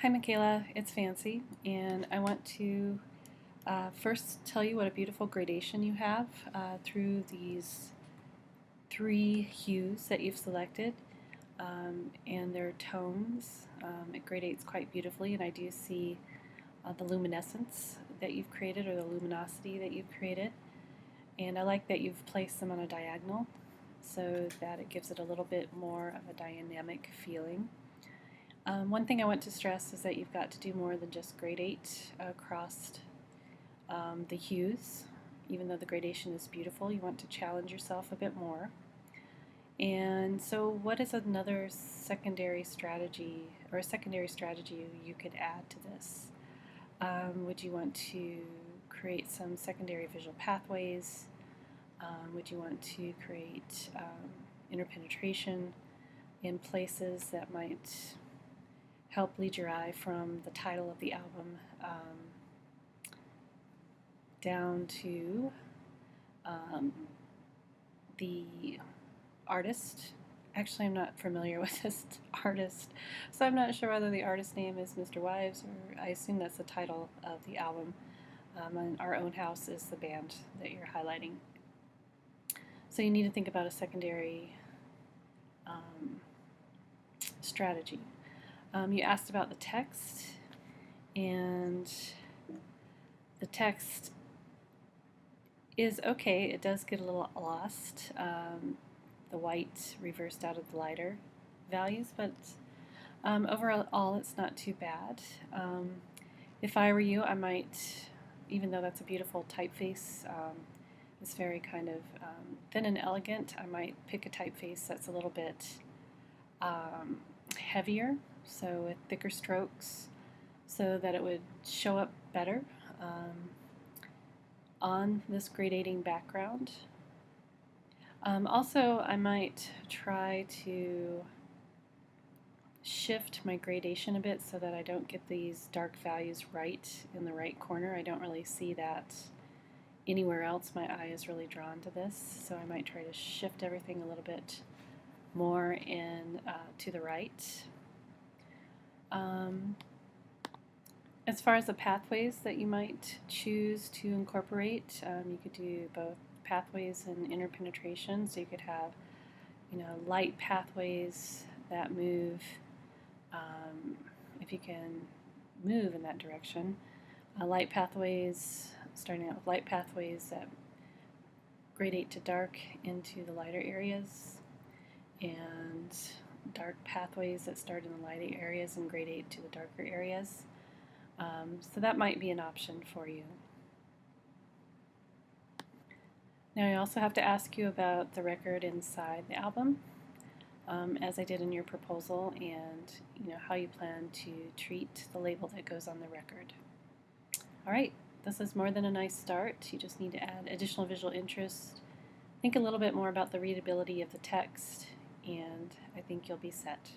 Hi Michaela, it's Fancy, and I want to first tell you what a beautiful gradation you have through these three hues that you've selected and their tones. It gradates quite beautifully, and I do see the luminescence that you've created or the luminosity that you've created. And I like that you've placed them on a diagonal so that it gives it a little bit more of a dynamic feeling. One thing I want to stress is that you've got to do more than just gradate across the hues. Even though the gradation is beautiful, you want to challenge yourself a bit more. And so what is another secondary strategy or a secondary strategy you could add to this? Would you want to create some secondary visual pathways? Would you want to create interpenetration in places that might help lead your eye from the title of the album down to the artist? Actually, I'm not familiar with this artist, so I'm not sure whether the artist name is Mr. Wives, or I assume that's the title of the album. And Our Own House is the band that you're highlighting. So you need to think about a secondary strategy. You asked about the text, and the text is okay. It does get a little lost, the white reversed out of the lighter values, but overall it's not too bad. If I were you, I might, even though that's a beautiful typeface, it's very kind of thin and elegant, I might pick a typeface that's a little bit heavier, so with thicker strokes, so that it would show up better on this gradating background. Also, I might try to shift my gradation a bit so that I don't get these dark values right in the right corner. I don't really see that anywhere else. My eye is really drawn to this, so I might try to shift everything a little bit more in to the right. As far as the pathways that you might choose to incorporate, you could do both pathways and interpenetration. So you could have, light pathways that move, if you can move in that direction. Light pathways, starting out with light pathways that gradate to dark into the lighter areas, and dark pathways that start in the lighter areas and gradate to the darker areas. So that might be an option for you. Now I also have to ask you about the record inside the album, as I did in your proposal, and how you plan to treat the label that goes on the record. Alright, this is more than a nice start. You just need to add additional visual interest, think a little bit more about the readability of the text, and I think you'll be set.